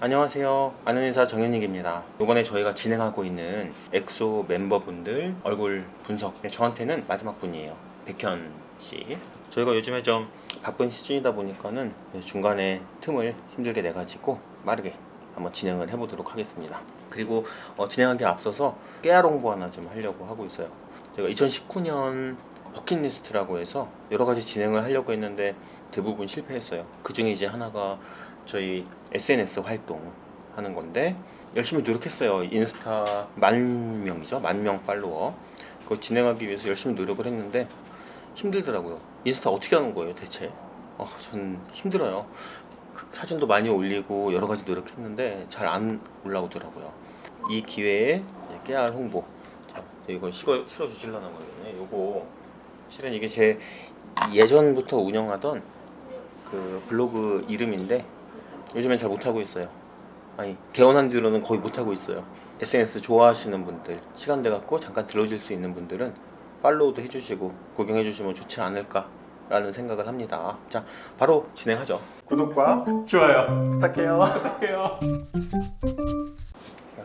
안녕하세요. 아는 인사 정현익입니다. 이번에 저희가 진행하고 있는 엑소 멤버분들 얼굴 분석. 저한테는 마지막 분이에요. 백현 씨. 저희가 요즘에 좀 바쁜 시즌이다 보니까는 중간에 틈을 힘들게 내가지고 빠르게 한번 진행을 해보도록 하겠습니다. 그리고 진행하기에 앞서서 깨알 홍보 하나 좀 하려고 하고 있어요. 제가 2019년 버킷리스트라고 해서 여러 가지 진행을 하려고 했는데 대부분 실패했어요. 그 중에 이제 하나가 저희 SNS 활동하는 건데 열심히 노력했어요. 인스타 10,000명이죠. 10,000명 팔로워. 그거 진행하기 위해서 열심히 노력을 했는데 힘들더라고요. 인스타 어떻게 하는 거예요, 대체? 전 힘들어요. 사진도 많이 올리고 여러 가지 노력했는데 잘 안 올라오더라고요. 이 기회에 깨알 홍보. 자, 이거 실어주실라나 모르겠네. 요거 실은 이게 제 예전부터 운영하던 그 블로그 이름인데 요즘엔 잘 못하고 있어요. 아니, 개원한 뒤로는 거의 못하고 있어요. SNS 좋아하시는 분들, 시간 돼갖고 잠깐 들어줄 수 있는 분들은 팔로우도 해주시고 구경해주시면 좋지 않을까 라는 생각을 합니다. 자, 바로 진행하죠. 구독과 좋아요. 부탁해요. 부탁해요.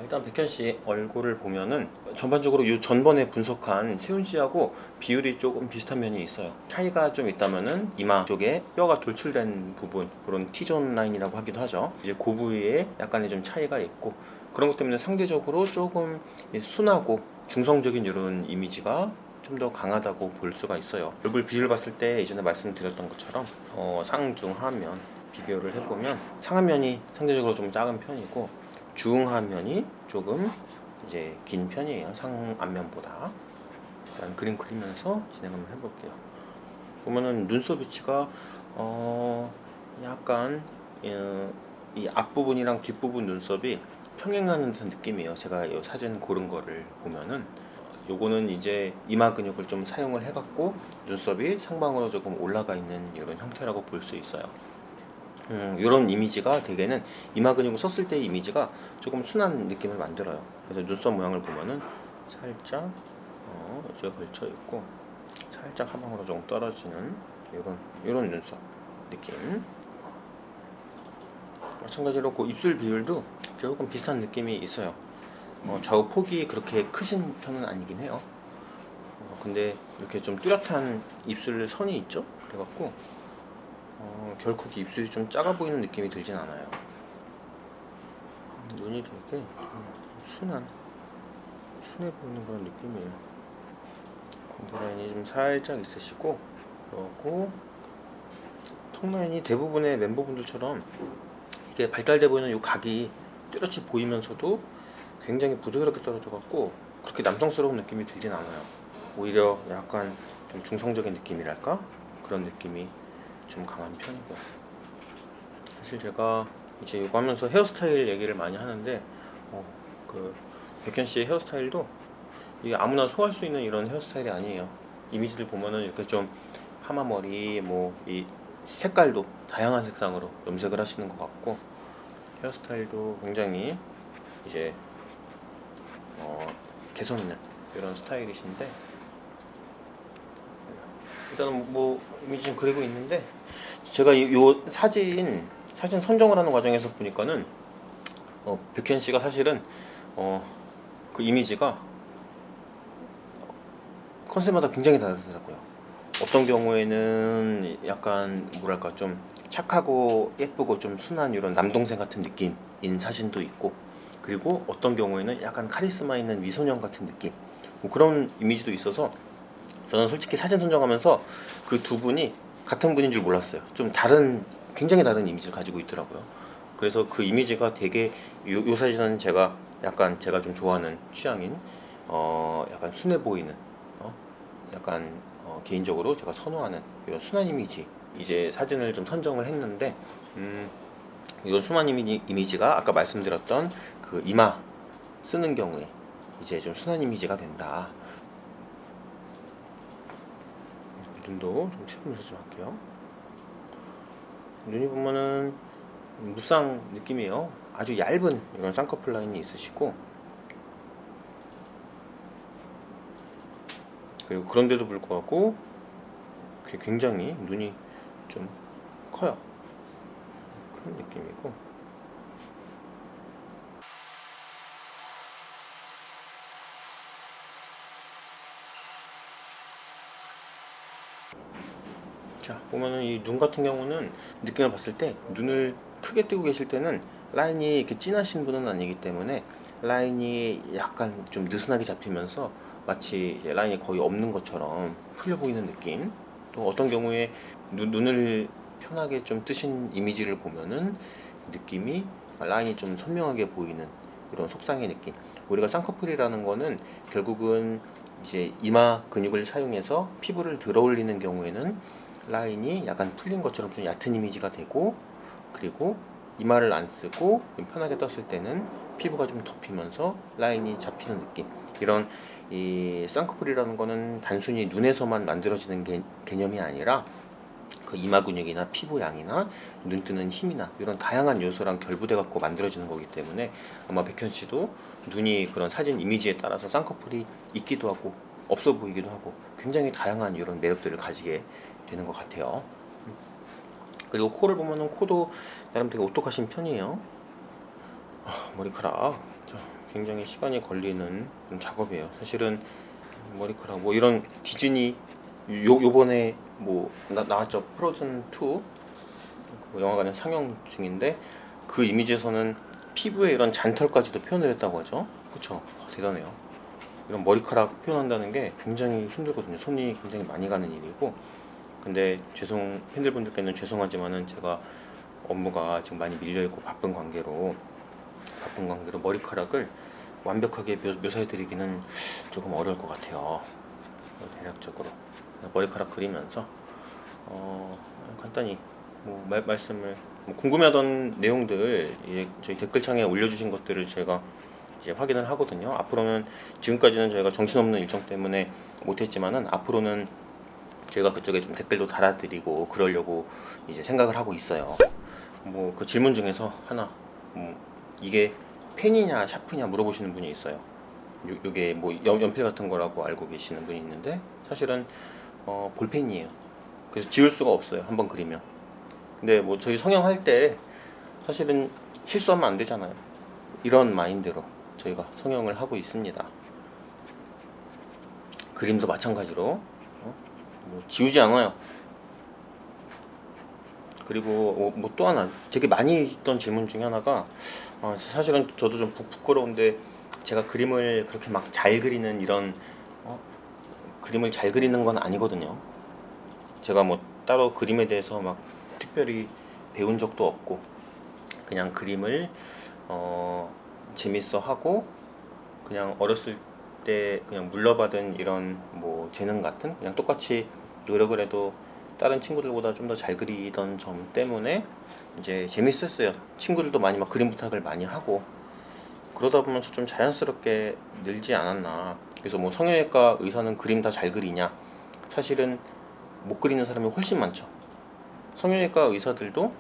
일단 백현씨 얼굴을 보면은 전반적으로 이 전번에 분석한 세훈씨하고 비율이 조금 비슷한 면이 있어요. 차이가 좀 있다면은 이마 쪽에 뼈가 돌출된 부분, 그런 T존 라인이라고 하기도 하죠. 이제 그 부위에 약간의 좀 차이가 있고 그런 것 때문에 상대적으로 조금 순하고 중성적인 이런 이미지가 좀 더 강하다고 볼 수가 있어요. 얼굴 비율 봤을 때 이전에 말씀드렸던 것처럼 상중하면 비교를 해보면 상하면이 상대적으로 좀 작은 편이고 중하면이 조금 이제 긴 편이에요. 상안면보다. 일단 그림 그리면서 진행 한번 해볼게요. 보면은 눈썹 위치가 약간 이 앞부분이랑 뒷부분 눈썹이 평행하는 듯한 느낌이에요. 제가 이 사진 고른 거를 보면은 요거는 이제 이마 근육을 좀 사용을 해갖고 눈썹이 상방으로 조금 올라가 있는 이런 형태라고 볼 수 있어요. 이런 이미지가 대개는 이마 근육을 썼을 때의 이미지가 조금 순한 느낌을 만들어요. 그래서 눈썹 모양을 보면은 살짝 이제 걸쳐 있고 살짝 하방으로 조금 떨어지는 이런 눈썹 느낌. 마찬가지로 그 입술 비율도 조금 비슷한 느낌이 있어요. 좌우 폭이 그렇게 크신 편은 아니긴 해요. 근데 이렇게 좀 뚜렷한 입술 선이 있죠. 그래갖고 결코 입술이 좀 작아 보이는 느낌이 들진 않아요. 눈이 되게 순해 보이는 그런 느낌이에요. 공기 라인이 좀 살짝 있으시고, 그리고 턱 라인이 대부분의 멤버분들처럼 이게 발달돼 보이는 이 각이 뚜렷이 보이면서도 굉장히 부드럽게 떨어져 갖고 그렇게 남성스러운 느낌이 들진 않아요. 오히려 약간 좀 중성적인 느낌이랄까? 그런 느낌이 좀 강한 편이고, 사실 제가 이제 이거 하면서 헤어스타일 얘기를 많이 하는데 그 백현 씨의 헤어스타일도 이게 아무나 소화할 수 있는 이런 헤어스타일이 아니에요. 이미지들 보면은 이렇게 좀 파마머리 뭐 이 색깔도 다양한 색상으로 염색을 하시는 것 같고 헤어스타일도 굉장히 이제 개성 있는 이런 스타일이신데, 일단은 뭐 이미지 좀 그리고 있는데 제가 요 사진 선정을 하는 과정에서 보니까는 백현 씨가 사실은 그 이미지가 컨셉마다 굉장히 다르더라고요. 어떤 경우에는 약간 뭐랄까 좀 착하고 예쁘고 좀 순한 이런 남동생 같은 느낌인 사진도 있고, 그리고 어떤 경우에는 약간 카리스마 있는 미소년 같은 느낌, 뭐 그런 이미지도 있어서 저는 솔직히 사진 선정하면서 그 두 분이 같은 분인 줄 몰랐어요. 좀 굉장히 다른 이미지를 가지고 있더라고요. 그래서 그 이미지가 되게 요 사진은 제가 좀 좋아하는 취향인 약간 순해 보이는 약간 개인적으로 제가 선호하는 이런 순한 이미지, 이제 사진을 좀 선정을 했는데 이런 순한 이미지가 아까 말씀드렸던 그 이마 쓰는 경우에 이제 좀 순한 이미지가 된다. 눈도 좀 세우면서 좀 할게요. 눈이 보면은 무쌍 느낌이에요. 아주 얇은 이런 쌍꺼풀 라인이 있으시고, 그리고 그런데도 불구하고 굉장히 눈이 좀 커요. 그런 느낌이고, 자, 보면은 이 눈 같은 경우는 느낌을 봤을 때 눈을 크게 뜨고 계실 때는 라인이 이렇게 진하신 분은 아니기 때문에 라인이 약간 좀 느슨하게 잡히면서 마치 이제 라인이 거의 없는 것처럼 풀려 보이는 느낌. 또 어떤 경우에 눈을 편하게 좀 뜨신 이미지를 보면은 느낌이 라인이 좀 선명하게 보이는 이런 속상의 느낌. 우리가 쌍꺼풀이라는 거는 결국은 이제 이마 근육을 사용해서 피부를 들어 올리는 경우에는 라인이 약간 풀린 것처럼 좀 얕은 이미지가 되고, 그리고 이마를 안 쓰고 편하게 떴을 때는 피부가 좀 덮이면서 라인이 잡히는 느낌. 이런 이 쌍꺼풀이라는 거는 단순히 눈에서만 만들어지는 개념이 아니라 그 이마 근육이나 피부 양이나 눈 뜨는 힘이나 이런 다양한 요소랑 결부돼 갖고 만들어지는 거기 때문에 아마 백현 씨도 눈이 그런 사진 이미지에 따라서 쌍꺼풀이 있기도 하고 없어 보이기도 하고 굉장히 다양한 이런 매력들을 가지게 되는 것 같아요. 그리고 코를 보면은 코도 나름 되게 오똑하신 편이에요. 머리카락 굉장히 시간이 걸리는 그런 작업이에요. 사실은 머리카락 뭐 이런 디즈니 요번에 뭐 나왔죠. 프로즌 2 그 영화관에 상영 중인데 그 이미지에서는 피부에 이런 잔털까지도 표현을 했다고 하죠. 그쵸? 대단해요. 이런 머리카락 표현한다는 게 굉장히 힘들거든요. 손이 굉장히 많이 가는 일이고, 근데 팬들분들께는 죄송하지만은 제가 업무가 지금 많이 밀려있고 바쁜 관계로 머리카락을 완벽하게 묘사해드리기는 조금 어려울 것 같아요. 대략적으로 머리카락 그리면서 간단히 뭐 말씀을 궁금해하던 내용들 저희 댓글창에 올려주신 것들을 제가 이제 확인을 하거든요. 앞으로는 지금까지는 저희가 정신없는 일정 때문에 못했지만은 앞으로는 제가 그쪽에 좀 댓글도 달아드리고 그러려고 이제 생각을 하고 있어요. 뭐 그 질문 중에서 하나 이게 펜이냐 샤프냐 물어보시는 분이 있어요. 요게 뭐 연필 같은 거라고 알고 계시는 분이 있는데 사실은 볼펜이에요. 그래서 지울 수가 없어요. 한번 그리면. 근데 뭐 저희 성형할 때 사실은 실수하면 안 되잖아요. 이런 마인드로 저희가 성형을 하고 있습니다. 그림도 마찬가지로 뭐 지우지 않아요. 그리고 뭐 또 하나 되게 많이 있던 질문 중에 하나가 사실은 저도 좀 부끄러운데 제가 그림을 그렇게 막 잘 그리는 이런 그림을 잘 그리는 건 아니거든요. 제가 뭐 따로 그림에 대해서 막 특별히 배운 적도 없고 그냥 그림을 재밌어 하고 그냥 어렸을 때 그냥 물려받은 이런 뭐 재능 같은 그냥 똑같이 노력을 해도 다른 친구들보다 좀 더 잘 그리던 점 때문에 이제 재밌었어요. 친구들도 많이 막 그림 부탁을 많이 하고 그러다 보면서 좀 자연스럽게 늘지 않았나. 그래서 뭐 성형외과 의사는 그림 다 잘 그리냐? 사실은 못 그리는 사람이 훨씬 많죠. 성형외과 의사들도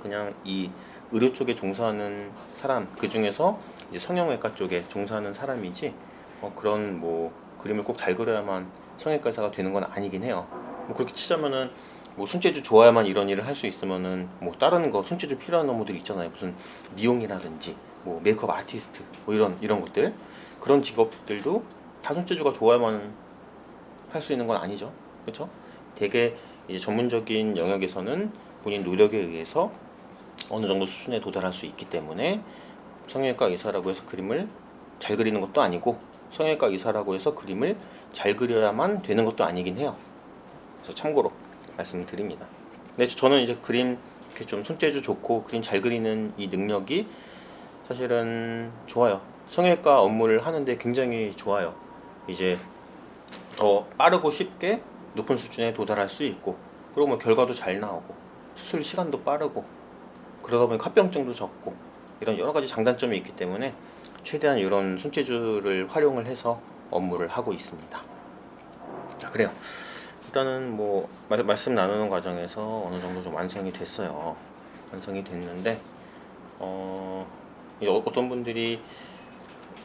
그냥 이 의료 쪽에 종사하는 사람 그 중에서 이제 성형외과 쪽에 종사하는 사람이지 그런 뭐 그림을 꼭 잘 그려야만 성형외과 의사가 되는 건 아니긴 해요. 뭐 그렇게 치자면은 뭐 손재주 좋아야만 이런 일을 할 수 있으면은 뭐 다른 거 손재주 필요한 업무들이 있잖아요. 무슨 미용이라든지 뭐 메이크업 아티스트 뭐 이런 것들 그런 직업들도 다 손재주가 좋아야만 할 수 있는 건 아니죠. 그렇죠? 되게 이제 전문적인 영역에서는 본인 노력에 의해서 어느 정도 수준에 도달할 수 있기 때문에 성형외과 의사라고 해서 그림을 잘 그리는 것도 아니고 성형외과 의사라고 해서 그림을 잘 그려야만 되는 것도 아니긴 해요. 그래서 참고로 말씀드립니다. 근데 저는 이제 그림 이렇게 좀 손재주 좋고 그림 잘 그리는 이 능력이 사실은 좋아요. 성형외과 업무를 하는데 굉장히 좋아요. 이제 더 빠르고 쉽게 높은 수준에 도달할 수 있고 그리고 뭐 결과도 잘 나오고 수술 시간도 빠르고 그러다 보니 합병증도 적고 이런 여러 가지 장단점이 있기 때문에 최대한 이런 손재주를 활용을 해서 업무를 하고 있습니다. 자, 그래요. 일단은 뭐 말씀 나누는 과정에서 어느 정도 좀 완성이 됐어요. 완성이 됐는데 어떤 분들이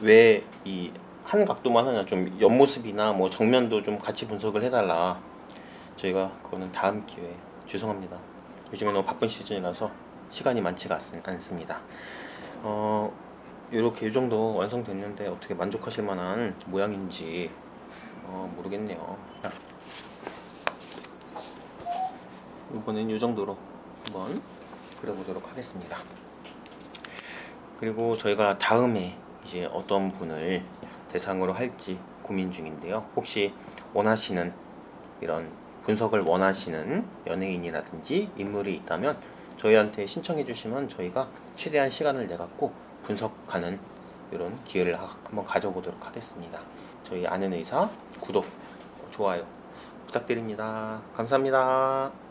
왜 이 한 각도만 하냐, 좀 옆모습이나 뭐 정면도 좀 같이 분석을 해달라. 저희가 그거는 다음 기회에 죄송합니다. 요즘에 너무 바쁜 시즌이라서 시간이 많지가 않습니다. 이렇게 이 정도 완성됐는데 어떻게 만족하실 만한 모양인지 모르겠네요. 이번엔 이 정도로 한번 그려보도록 하겠습니다. 그리고 저희가 다음에 이제 어떤 분을 대상으로 할지 고민 중인데요. 혹시 원하시는 이런 분석을 원하시는 연예인이라든지 인물이 있다면 저희한테 신청해 주시면 저희가 최대한 시간을 내 갖고 분석하는 이런 기회를 한번 가져보도록 하겠습니다. 저희 아는 의사 구독, 좋아요 부탁드립니다. 감사합니다.